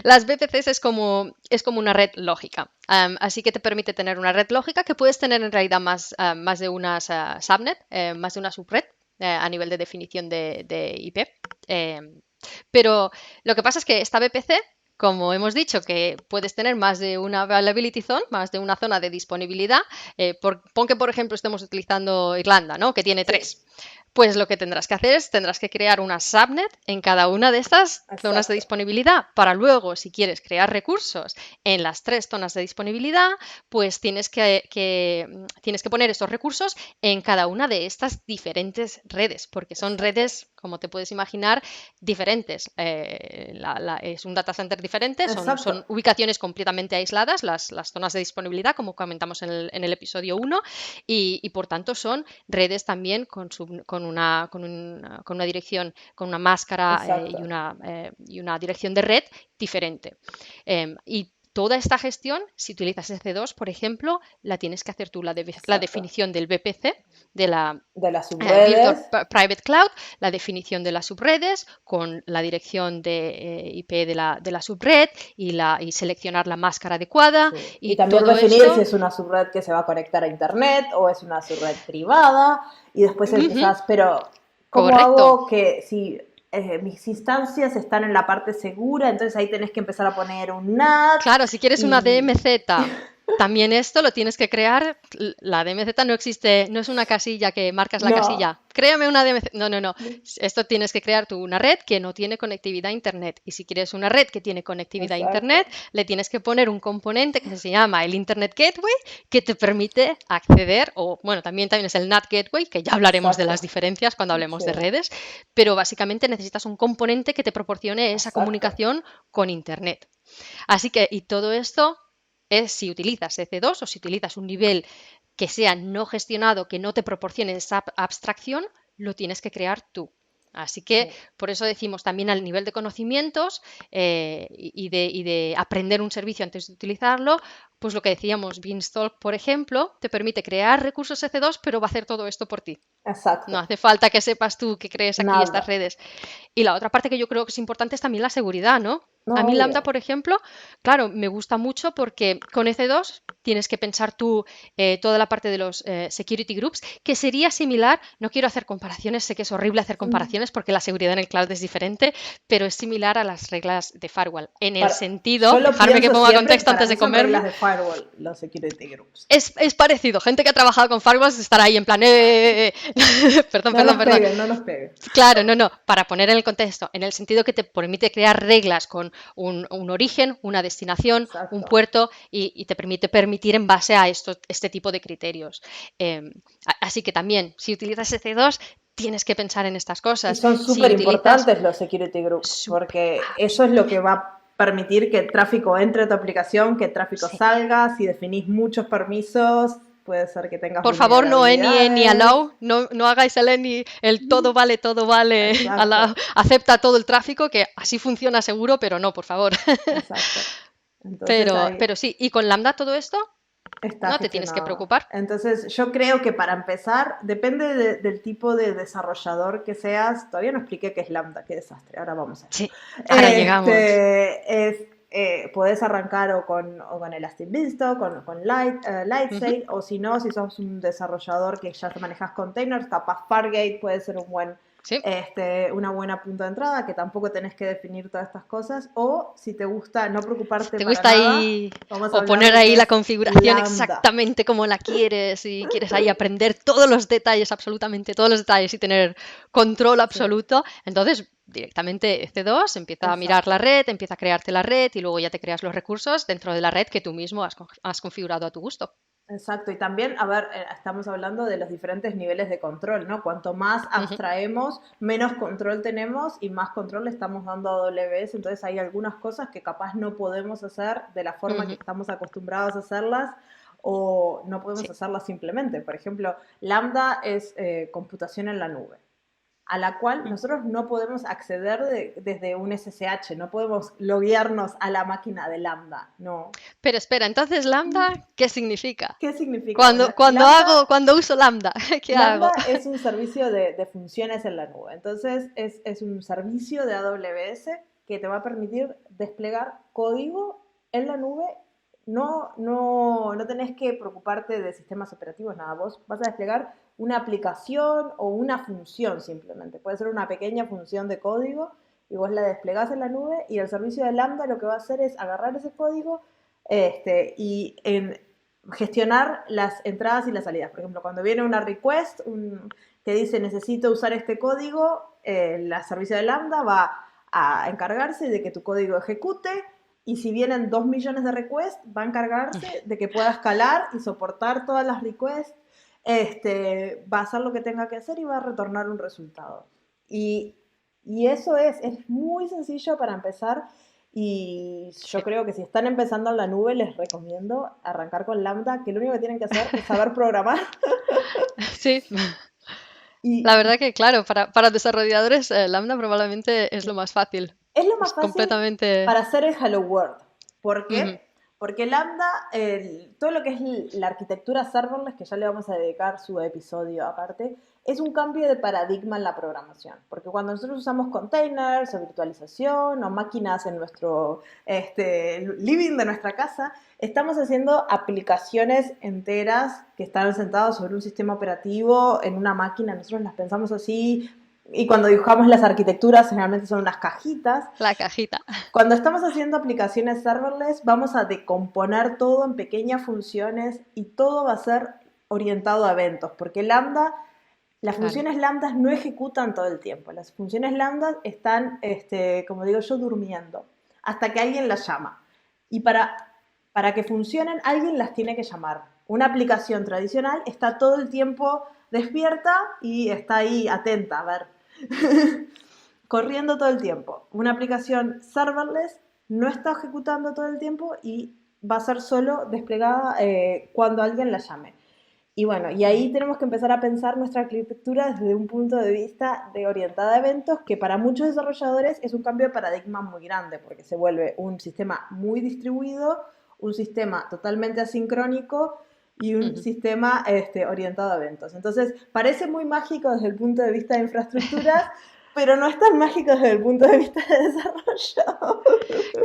las VPCs es como una red lógica. Así que te permite tener una red lógica que puedes tener en realidad más de una subnet, más de una subred a nivel de definición de IP. Pero lo que pasa es que esta VPC, como hemos dicho, que puedes tener más de una availability zone, más de una zona de disponibilidad, pon que, por ejemplo, estemos utilizando Irlanda, ¿no? Que tiene Sí, tres. Pues lo que tendrás que hacer es, tendrás que crear una subnet en cada una de estas zonas de exacto, disponibilidad para luego, si quieres crear recursos en las tres zonas de disponibilidad, pues tienes que poner esos recursos en cada una de estas diferentes redes, porque son exacto, redes, como te puedes imaginar, diferentes. Es un data center diferente, son exacto, ubicaciones completamente aisladas, las zonas de disponibilidad, como comentamos en el episodio 1, y por tanto son redes también con una dirección, con una máscara exacto, y una dirección de red diferente. Y toda esta gestión, si utilizas EC2, por ejemplo, la tienes que hacer tú, la exacto. definición del VPC, de la De las Virtual subredes, Private Cloud, la definición de las subredes con la dirección de IP de la subred y seleccionar la máscara adecuada sí. Y y también todo definir si esto. es una subred que se va a conectar a internet o es una subred privada. Y después Ujú, empezás, pero ¿cómo correcto. hago que si mis instancias están en la parte segura? Entonces ahí tenés que empezar a poner un NAT Claro, si quieres una y... DMZ, también esto lo tienes que crear. La DMZ no existe, no es una casilla que marcas la No, casilla. Créame una DMZ. No, no, no. Esto tienes que crear tú una red que no tiene conectividad a Internet. Y si quieres una red que tiene conectividad a Internet, exacto, le tienes que poner un componente que se llama el Internet Gateway, que te permite acceder, o bueno, también es el NAT Gateway, que ya hablaremos de exacto. las diferencias cuando hablemos Sí, de redes, pero básicamente necesitas un componente que te proporcione esa exacto. comunicación con Internet. Así que, y todo esto es si utilizas EC2 o si utilizas un nivel que sea no gestionado, que no te proporcione esa abstracción, lo tienes que crear tú. Así que Sí. por eso decimos también al nivel de conocimientos y de aprender un servicio antes de utilizarlo, pues lo que decíamos, Beanstalk, por ejemplo, te permite crear recursos EC2, pero va a hacer todo esto por ti. No Exacto. hace falta que sepas tú que crees aquí estas Nada. redes. Y la otra parte que yo creo que es importante es también la seguridad, ¿no? A No, mí Lambda, obvio. por ejemplo, claro, me gusta mucho porque con EC2 tienes que pensar tú toda la parte de los security groups, que sería similar, no quiero hacer comparaciones, sé que es horrible hacer Mm. comparaciones porque la seguridad en el cloud es diferente, pero es similar a las reglas de firewall. En el Yo sentido, lo dejarme que pienso ponga siempre, contexto para antes mí de son reglas comerme, de firewall, los security groups. es parecido. Gente que ha trabajado con firewalls estará ahí en plan, perdón, No perdón, nos perdón. peguen, no nos peguen. Claro, no, no, para poner en el contexto, en el sentido que te permite crear reglas con un origen, una destinación, un Exacto. puerto y te permitir en base a este tipo de criterios. Eh, así que también, si utilizas EC2, tienes que pensar en estas Y cosas. son Si súper utilizas importantes los security groups, porque eso es lo que va absolutamente. a permitir que el tráfico entre a tu aplicación, que el tráfico Sí. salga. Si definís muchos permisos, puede ser que tengas Por favor, no any vulnerabilidades. allow, no hagáis el any, el todo vale, Exacto, acepta todo el tráfico, que así funciona seguro, pero no, por favor. exacto. Entonces Pero, ahí pero sí, y con Lambda todo esto está no te tienes que gestionado. preocupar. Entonces, yo creo que para empezar, depende del tipo de desarrollador que seas. Todavía no expliqué qué es Lambda, qué desastre. Ahora vamos a eso. Sí, ahora llegamos. Podés arrancar o con Elastic Beanstalk, con Ujú, Lightsail, o si no, si sos un desarrollador que ya te manejas containers, capaz Fargate puede ser un buen Sí. una buena punto de entrada, que tampoco tenés que definir todas estas cosas, o si te gusta no Si preocuparte te para gusta nada, ahí vamos a o hablar poner de ahí qué la es configuración Lambda. exactamente como la quieres y quieres ahí aprender todos los detalles, absolutamente todos los detalles y tener control Sí, absoluto, entonces directamente C2 empieza a mirar la exacto. red, empieza a crearte la red y luego ya te creas los recursos dentro de la red que tú mismo has configurado a tu gusto. Exacto, y también, a ver, estamos hablando de los diferentes niveles de control, ¿no? Cuanto más Ujú, abstraemos, menos control tenemos y más control le estamos dando a AWS, entonces hay algunas cosas que capaz no podemos hacer de la forma que ujú, estamos acostumbrados a hacerlas o no podemos sí. hacerlas simplemente. Por ejemplo, Lambda es computación en la nube, a la cual Mm. nosotros no podemos acceder desde un SSH, no podemos loguearnos a la máquina de Lambda, no. Pero espera, entonces lambda, ¿qué significa? ¿Qué significa? Bueno, Cuando uso lambda, ¿qué Lambda hago? es un servicio de funciones en la nube. Entonces, es un servicio de AWS que te va a permitir desplegar código en la nube. No tenés que preocuparte de sistemas operativos, nada. Vos vas a desplegar una aplicación o una función simplemente. Puede ser una pequeña función de código y vos la desplegás en la nube y el servicio de Lambda lo que va a hacer es agarrar ese código y gestionar las entradas y las salidas. Por ejemplo, cuando viene una request que dice necesito usar este código, el servicio de Lambda va a encargarse de que tu código ejecute y si vienen 2 millones de requests, va a encargarse de que pueda escalar y soportar todas las requests, va a hacer lo que tenga que hacer y va a retornar un resultado. Y, y eso es muy sencillo para empezar y yo Sí. creo que si están empezando en la nube, les recomiendo arrancar con Lambda, que lo único que tienen que hacer es saber programar. Sí, la Y verdad que claro, para desarrolladores lambda probablemente es lo más fácil. es lo Es más fácil completamente... para hacer el Hello World. ¿Por Ujú, qué? Porque Lambda, todo lo que es la arquitectura serverless, que ya le vamos a dedicar su episodio aparte, es un cambio de paradigma en la programación. Porque cuando nosotros usamos containers o virtualización o máquinas en nuestro living de nuestra casa, estamos haciendo aplicaciones enteras que están sentadas sobre un sistema operativo en una máquina. Nosotros las pensamos así, y cuando dibujamos las arquitecturas generalmente son unas cajitas. la cajita. Cuando estamos haciendo aplicaciones serverless, vamos a decomponer todo en pequeñas funciones y todo va a ser orientado a eventos, porque Lambda, las Claro. funciones lambdas no ejecutan todo el tiempo. Las funciones lambdas están, como digo yo, durmiendo hasta que alguien las llama. Y para que funcionen, alguien las tiene que llamar. Una aplicación tradicional está todo el tiempo despierta y está ahí atenta a ver corriendo todo el tiempo. Una aplicación serverless no está ejecutando todo el tiempo y va a ser solo desplegada cuando alguien la llame. Y bueno, y Ujú. ahí tenemos que empezar a pensar nuestra arquitectura desde un punto de vista de orientada a eventos, que para muchos desarrolladores es un cambio de paradigma muy grande, porque se vuelve un sistema muy distribuido, un sistema totalmente asincrónico y un Ujú. sistema orientado a eventos. Entonces, parece muy mágico desde el punto de vista de infraestructuras, pero no es tan mágico desde el punto de vista de desarrollo.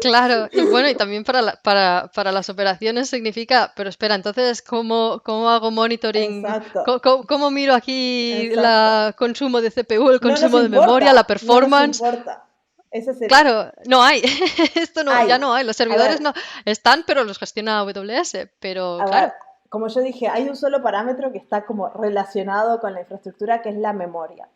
Claro, y bueno, y también para las operaciones significa, pero espera, entonces, ¿cómo hago monitoring? Exacto, ¿Cómo miro aquí exacto. el consumo de CPU, el No nos consumo de memoria, la importa, no nos performance? importa. Ese es el, Claro, no hay. Esto no, hay. ya no hay. Los A servidores ver, no están, pero los gestiona AWS. Pero a ver, claro, como yo dije, hay un solo parámetro que está como relacionado con la infraestructura, que es la memoria.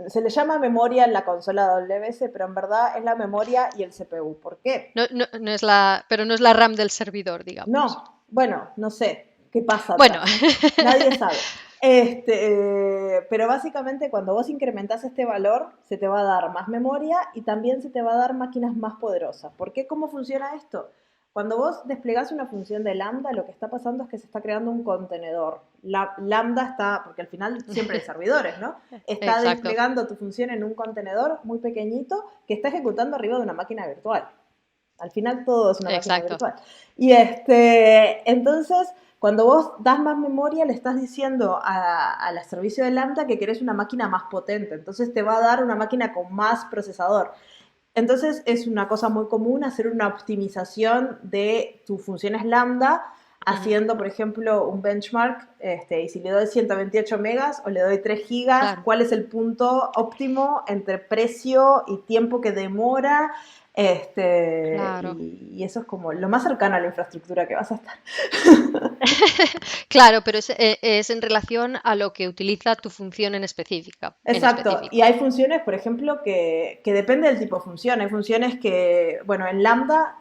Se le llama memoria en la consola AWS, pero en verdad es la memoria y el CPU. ¿Por qué? no es pero no es la RAM del servidor, digamos. No, bueno, no sé qué pasa Bueno, atrás. Nadie sabe. Pero básicamente cuando vos incrementás este valor, se te va a dar más memoria y también se te va a dar máquinas más poderosas. ¿Por qué? ¿Cómo funciona esto? Cuando vos desplegás una función de lambda, lo que está pasando es que se está creando un contenedor. La lambda está, porque al final siempre hay servidores, ¿no? Está exacto, desplegando tu función en un contenedor muy pequeñito que está ejecutando arriba de una máquina virtual. Al final todo es una máquina exacto, virtual. Y entonces, cuando vos das más memoria, le estás diciendo al servicio de Lambda que querés una máquina más potente. Entonces te va a dar una máquina con más procesador. Entonces es una cosa muy común hacer una optimización de tus funciones Lambda Ujú. haciendo, por ejemplo, un benchmark, y si le doy 128 megas o le doy 3 gigas, Claro, cuál es el punto óptimo entre precio y tiempo que demora, claro. y eso es como lo más cercano a la infraestructura que vas a estar. Claro, pero es en relación a lo que utiliza tu función en Exacto, y específico. hay funciones, por ejemplo, que depende del tipo de función. Hay funciones que, bueno, en Lambda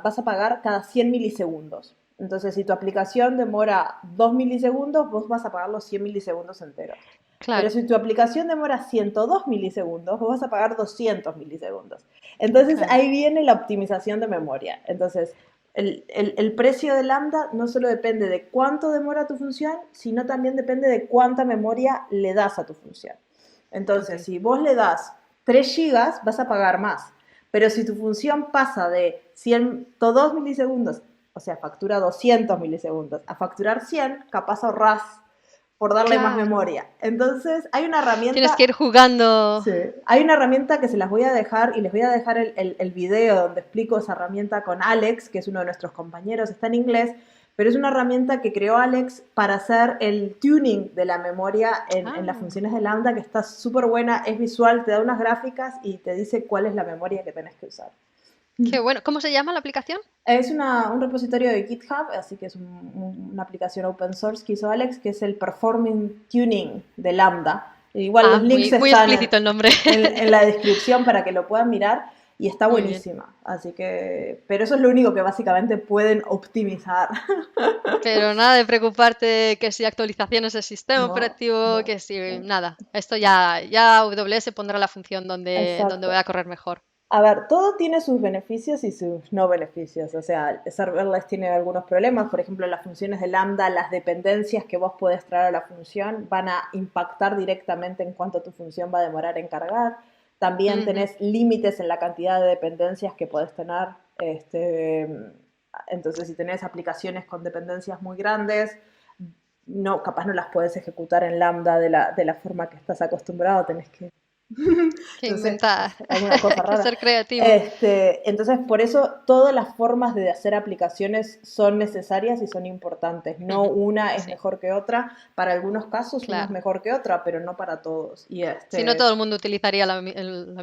vas a pagar cada 100 milisegundos. Entonces, si tu aplicación demora 2 milisegundos, vos vas a pagar los 100 milisegundos enteros. Pero Claro, si tu aplicación demora 102 milisegundos, vos vas a pagar 200 milisegundos. Entonces, claro. ahí viene la optimización de memoria. Entonces, el precio de Lambda no solo depende de cuánto demora tu función, sino también depende de cuánta memoria le das a tu función. Ok, Entonces, si vos le das 3 gigas, vas a pagar más. Pero si tu función pasa de 102 milisegundos, o sea, factura 200 milisegundos, a facturar 100, capaz ahorrás por darle más claro. memoria. Entonces, hay una Tienes que herramienta. ir jugando. Sí. Hay una herramienta que se las voy a dejar y les voy a dejar el video donde explico esa herramienta con Alex, que es uno de nuestros compañeros, está en inglés, pero es una herramienta que creó Alex para hacer el tuning de la memoria en las Ah, funciones de Lambda, que está súper buena, es visual, te da unas gráficas y te dice cuál es la memoria que tenés que usar. qué bueno. ¿Cómo se llama la aplicación? Es un repositorio de GitHub, así que es una aplicación open source que hizo Alex, que es el Performing Tuning de Lambda. Igual los Ah, links muy están en, explícito el nombre. en la descripción para que lo puedan mirar y está Muy bien. buenísima. Así que, pero eso es lo único que básicamente pueden optimizar. Pero nada de preocuparte que si actualizaciones del sistema No, operativo, no, que si no. nada. Esto ya AWS pondrá la función donde Exacto. vaya a correr mejor. A ver, todo tiene sus beneficios y sus no beneficios. O sea, serverless tiene algunos problemas. Por ejemplo, las funciones de Lambda, las dependencias que vos podés traer a la función van a impactar directamente en cuánto tu función va a demorar en cargar. También Ujú. tenés límites en la cantidad de dependencias que podés tener. Entonces, si tenés aplicaciones con dependencias muy grandes, no, capaz no las podés ejecutar en Lambda de la forma que estás acostumbrado. Tenés que Que no sé, inventar, hacer alguna cosa que rara. ser creativo. Entonces, por eso todas las formas de hacer aplicaciones son necesarias y son importantes. No Ujú. una es Sí, mejor que otra. Para algunos casos una es claro. mejor que otra, pero no para todos. Si no, todo el mundo utilizaría la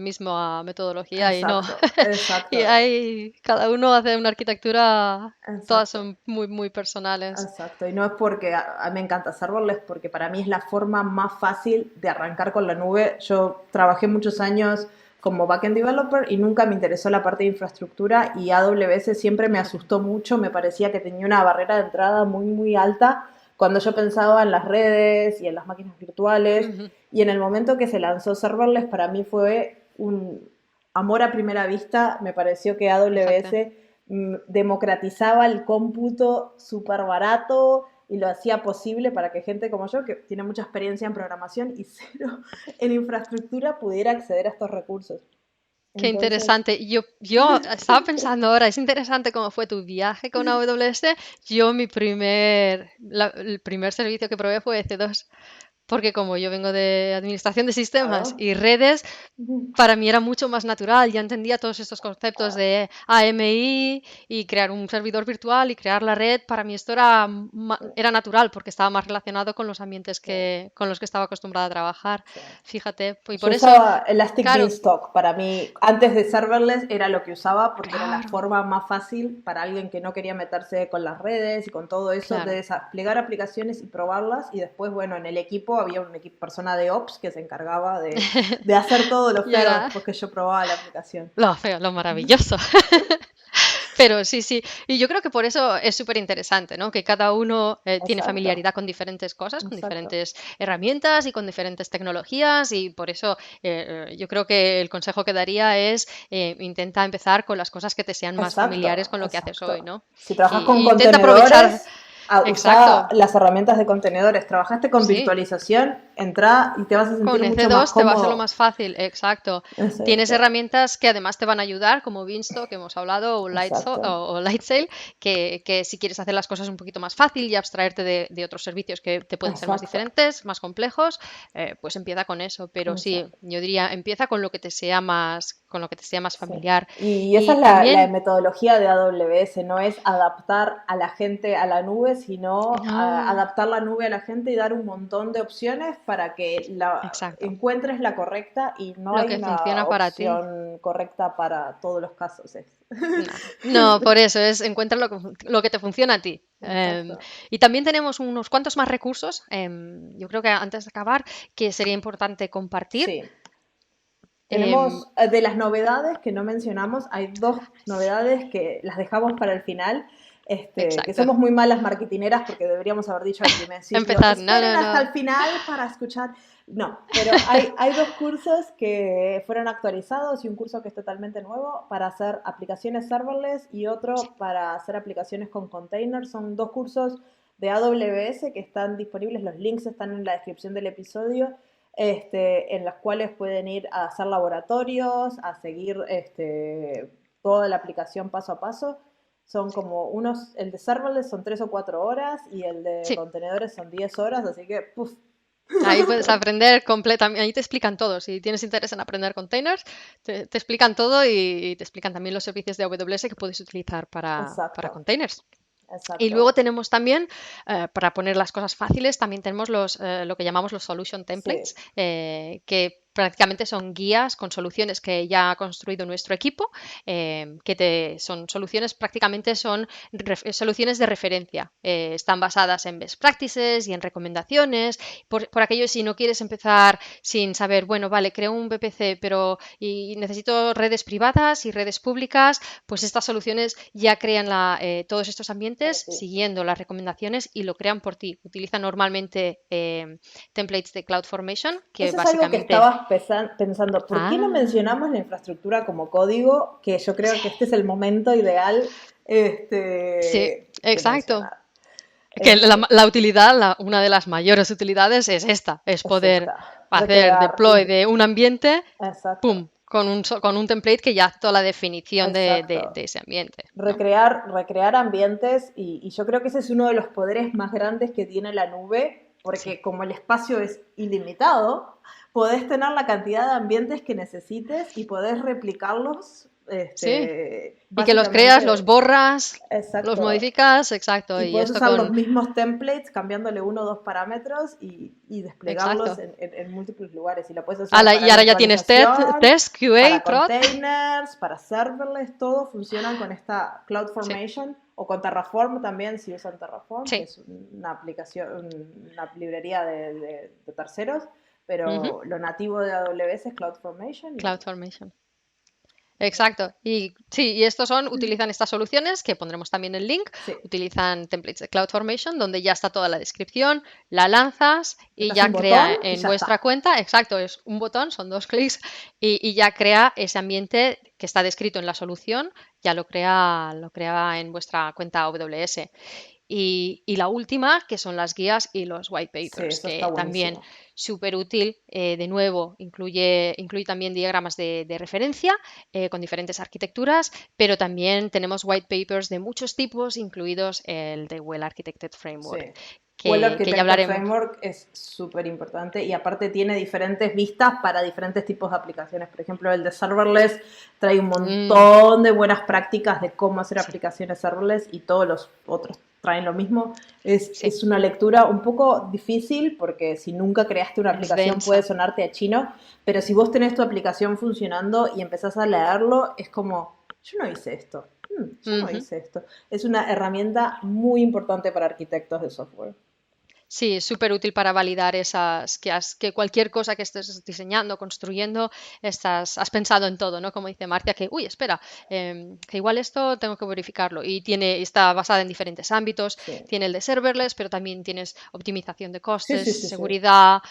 misma metodología y no. Exacto, Y exacto, hay, cada uno hace una arquitectura, todas exacto. son muy personales. Exacto, y no es porque a mí me encanta serverless, porque para mí es la forma más fácil de arrancar con la nube. Yo trabajé muchos años como backend developer y nunca me interesó la parte de infraestructura y AWS siempre me asustó mucho, me parecía que tenía una barrera de entrada muy alta cuando yo pensaba en las redes y en las máquinas virtuales Ujú. y en el momento que se lanzó serverless para mí fue un amor a primera vista, me pareció que Fíjate. AWS democratizaba el cómputo súper barato y lo hacía posible para que gente como yo, que tiene mucha experiencia en programación y cero en infraestructura, pudiera acceder a estos recursos. Qué Entonces, interesante. Yo estaba pensando ahora, es interesante cómo fue tu viaje con AWS. Yo el primer servicio que probé fue EC2, porque como yo vengo de administración de sistemas claro. y redes, para mí era mucho más natural, ya entendía todos estos conceptos de AMI y crear un servidor virtual y crear la red. Para mí esto era natural porque estaba más relacionado con los ambientes con los que estaba acostumbrada a trabajar. Sí. Fíjate, y Yo por eso, usaba Elastic claro, Beanstalk. Para mí, antes de serverless, era lo que usaba porque era la claro, forma más fácil para alguien que no quería meterse con las redes y con todo eso, de claro. desplegar aplicaciones y probarlas. Y después, bueno, en el equipo había una persona de Ops que se encargaba de hacer todo lo Y feo ahora después que yo probaba la aplicación. lo feo, lo maravilloso. Pero sí, sí. Y yo creo que por eso es súper interesante, ¿no? Que cada uno tiene Exacto, familiaridad con diferentes cosas, con exacto, diferentes herramientas y con diferentes tecnologías. Y por eso yo creo que el consejo que daría es intenta empezar con las cosas que te sean más exacto, familiares con lo que haces hoy, exacto. ¿no? Si trabajas con Y intenta aprovechar. contenedores, Usa Exacto. las herramientas de contenedores. Trabajaste con Sí. virtualización, entra y te vas a sentir Con mucho más EC2 te va a ser lo cómodo. más fácil, exacto. Tienes Exacto, herramientas que además te van a ayudar, como Beanstalk, que hemos hablado, o, exacto, o Lightsail, que si quieres hacer las cosas un poquito más fácil y abstraerte de otros servicios que te pueden ser más exacto, diferentes, más complejos, pues empieza con eso. Pero sí, exacto. yo diría, empieza con lo que te sea con lo que te sea más Sí. familiar. Y esa Y es la también, metodología de AWS, no es adaptar a la gente a la nube, sino no, adaptar la nube a la gente y dar un montón de opciones para que exacto, encuentres la correcta y no lo hay que una funciona para ti. opción correcta para todos los casos. No, no, por eso es encuentra lo que te funciona a ti. Exacto. Y también tenemos unos cuantos más recursos, yo creo que antes de acabar, que sería importante compartir. Sí. Em, Tenemos de las novedades que no mencionamos, hay dos novedades que las dejamos para el final, que exacto. somos muy malas marketineras porque deberíamos haber dicho al principio, Empezar, no, esperen no, hasta no. el final para escuchar. No, pero hay dos cursos que fueron actualizados y un curso que es totalmente nuevo para hacer aplicaciones serverless y Sí, otro para hacer aplicaciones con containers. Son dos cursos de AWS que están disponibles, los links están en la descripción del episodio, en las cuales pueden ir a hacer laboratorios, a seguir toda la aplicación paso a paso. Son como unos, el de serverless son 3 o 4 horas y el de sí. contenedores son 10 horas, así que, puf. Ahí puedes aprender completamente, ahí te explican todo. Si tienes interés en aprender containers, te explican todo y te explican también los servicios de AWS que puedes utilizar para Exacto, containers. Y exacto. luego tenemos también, para poner las cosas fáciles, también tenemos lo que llamamos los solution Sí, templates, que prácticamente son guías con soluciones que ya ha construido nuestro equipo, son soluciones, prácticamente son soluciones de referencia. Están basadas en best practices y en recomendaciones. Por aquello, si no quieres empezar sin saber, bueno, vale, creo un VPC, pero y necesito redes privadas y redes públicas, pues estas soluciones ya crean todos estos para ambientes ti. siguiendo las recomendaciones y lo crean por ti. Utilizan normalmente templates de CloudFormation, que Eso es algo que básicamente... estabas pensando, ¿por qué no Ah, mencionamos la infraestructura como código? Que yo sí, creo que este es el momento ideal sí, de exacto. mencionar. Que Este, la utilidad, una de las mayores utilidades es esta, es es poder esta, hacer recrear, deploy de un ambiente, exacto, ¡pum!, con un template que ya hace toda la definición exacto. de ese ambiente, ¿no? Recrear ambientes y yo creo que ese es uno de los poderes más grandes que tiene la nube, Sí. porque como el espacio es ilimitado, podés tener la cantidad de ambientes que necesites y podés replicarlos, Sí, y que los creas, los básicamente, borras, los exacto. modificas, exacto, Y y puedes esto usar los con... mismos templates cambiándole uno o dos parámetros y desplegarlos Exacto. en múltiples lugares. Y lo puedes usar Ala, y para ahora ya tienes virtualización, test, QA, para prod. containers, para serverless, todo funcionan con esta Sí, CloudFormation o con Terraform también, si usan Terraform, que sí. es una aplicación, una librería de terceros, Ujú, pero lo nativo de AWS es CloudFormation y CloudFormation. Exacto. Y sí, y utilizan estas soluciones, que pondremos también el link, sí, utilizan templates de CloudFormation, donde ya está toda la descripción, la lanzas y apretas un ya botón crea y en ya vuestra está. cuenta, exacto, es un botón, son dos clics, y ya crea ese ambiente que está descrito en la solución, ya lo crea en vuestra cuenta AWS. Y la última, que son las guías y los white Sí, papers, eso está que también buenísimo. súper útil. De nuevo, incluye también diagramas de referencia con diferentes arquitecturas, pero también tenemos white papers de muchos tipos, incluidos el de Well Architected Sí. Framework, Well que ya Architected hablaremos. Framework es súper importante y aparte tiene diferentes vistas para diferentes tipos de aplicaciones. Por ejemplo, el de serverless trae un Mm, montón de buenas prácticas de cómo hacer sí, aplicaciones serverless y todos los otros traen lo mismo. sí, Es una lectura un poco difícil porque si nunca creaste una es aplicación puede densa. sonarte a chino, pero si vos tenés tu aplicación funcionando y empezás a leerlo, es como, yo no hice esto. Yo no Ujú. hice esto. Es una herramienta muy importante para arquitectos de software. Sí, es súper útil para validar que cualquier cosa que estés diseñando, construyendo, has pensado en todo, ¿no? Como dice Marcia, que, uy, espera, que igual esto tengo que verificarlo. Y está basada en diferentes ámbitos. Sí, Tiene el de serverless, pero también tienes optimización de sí, sí, costes, sí, sí. seguridad,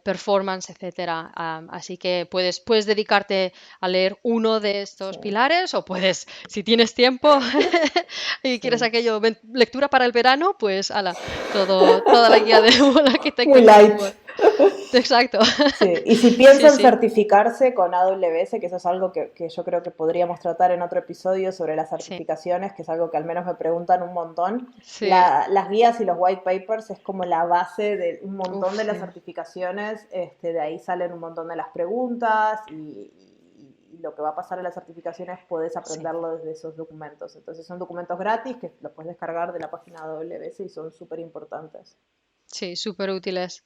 performance, etcétera. Así que puedes dedicarte a leer uno de Sí, estos pilares o puedes, si tienes tiempo y quieres sí. aquello, lectura para el verano, pues ala, toda la guía de un arquitecto Muy Cloud light. Web. Exacto. Sí, y si Sí, piensan sí, certificarse con AWS, que eso es algo que yo creo que podríamos tratar en otro episodio sobre las sí, certificaciones, que es algo que al menos me preguntan un montón, sí. las guías y los white papers es como la base de un montón Uf, de las sí, certificaciones, de ahí salen un montón de las preguntas y lo que va a pasar en las certificaciones puedes sí, aprenderlo desde esos documentos. Entonces son documentos gratis que los puedes descargar de la página de AWS y son súper importantes. sí, súper útiles.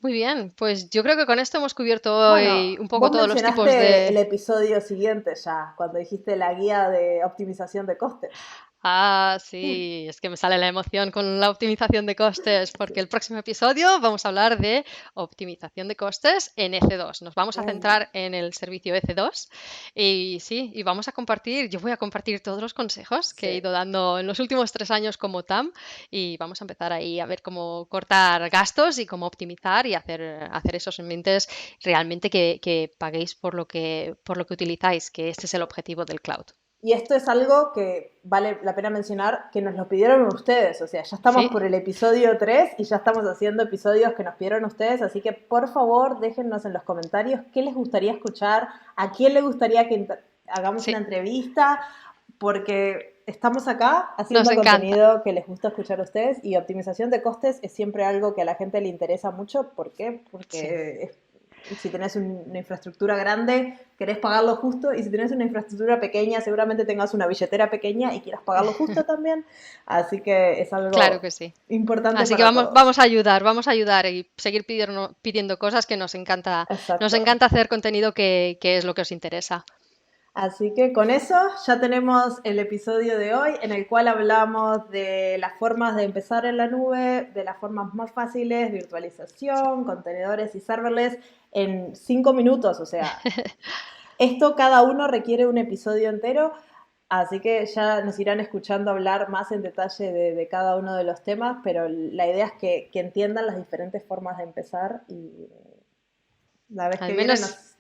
Muy bien, pues yo creo que con esto hemos cubierto Bueno, hoy un poco vos todos los tipos mencionaste el de... episodio siguiente ya, cuando dijiste la guía de optimización de costes. Ah, sí, es que me sale la emoción con la optimización de costes, porque Sí. el próximo episodio vamos a hablar de optimización de costes en EC2. Nos vamos a Bien. centrar en el servicio EC2 y sí, y vamos a compartir, yo voy a compartir todos los consejos que he Sí. ido dando en los últimos 3 años como TAM y vamos a empezar ahí a ver cómo cortar gastos y cómo optimizar y hacer esos ambientes realmente que paguéis por lo que utilizáis, que este es el objetivo del cloud. Y esto es algo que vale la pena mencionar, que nos lo pidieron ustedes. O sea, ya estamos ¿Sí? por el episodio 3 y ya estamos haciendo episodios que nos pidieron ustedes. Así que por favor déjennos en los comentarios qué les gustaría escuchar, a quién le gustaría que hagamos una Sí, entrevista, porque estamos acá nos haciendo encanta. contenido que les gusta escuchar a ustedes y optimización de costes es siempre algo que a la gente le interesa mucho. ¿Por qué? Sí. Porque si tenés una infraestructura grande, querés pagarlo justo, y si tenés una infraestructura pequeña, seguramente tengas una billetera pequeña y quieras pagarlo justo también. Así que es Claro algo que sí. importante Así que para vamos, todos. vamos a ayudar y seguir pidiendo cosas que nos Exacto. encanta hacer contenido que es lo que os interesa. Así que con eso ya tenemos el episodio de hoy en el cual hablamos de las formas de empezar en la nube, de las formas más fáciles, virtualización, contenedores y serverless en 5 minutos. O sea, esto cada uno requiere un episodio entero, así que ya nos irán escuchando hablar más en detalle de cada uno de los temas, pero la idea es que entiendan las diferentes formas de empezar y la vez Al que viene menos, nos...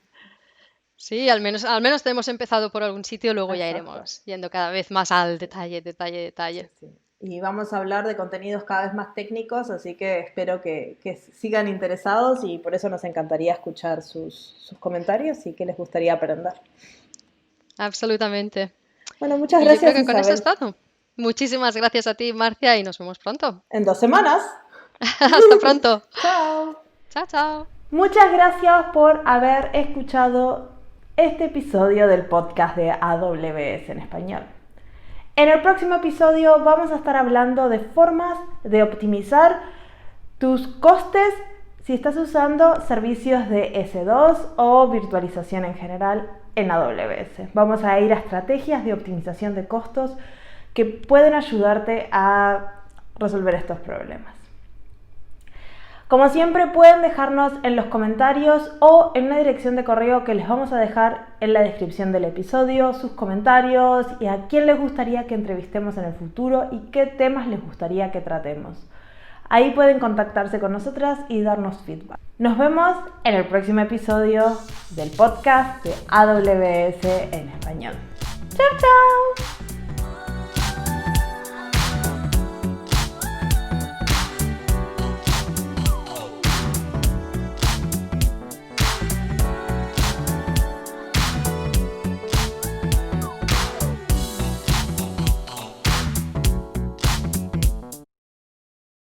sí, al menos hemos empezado por algún sitio, luego ya Exacto. iremos yendo cada vez más al detalle, detalle, Sí, detalle. sí. Y vamos a hablar de contenidos cada vez más técnicos, así que espero que sigan interesados y por eso nos encantaría escuchar sus comentarios y qué les gustaría aprender. Absolutamente. Bueno, muchas Y yo creo gracias que con eso Isabel. es todo. Muchísimas gracias a ti, Marcia, y nos vemos pronto. En 2 semanas. Hasta pronto. Chao. Chao, chao. Muchas gracias por haber escuchado este episodio del podcast de AWS en español. En el próximo episodio vamos a estar hablando de formas de optimizar tus costes si estás usando servicios de S2 o virtualización en general en AWS. Vamos a ir a estrategias de optimización de costos que pueden ayudarte a resolver estos problemas. Como siempre pueden dejarnos en los comentarios o en una dirección de correo que les vamos a dejar en la descripción del episodio, sus comentarios y a quién les gustaría que entrevistemos en el futuro y qué temas les gustaría que tratemos. Ahí pueden contactarse con nosotras y darnos feedback. Nos vemos en el próximo episodio del podcast de AWS en español. ¡Chao, chao!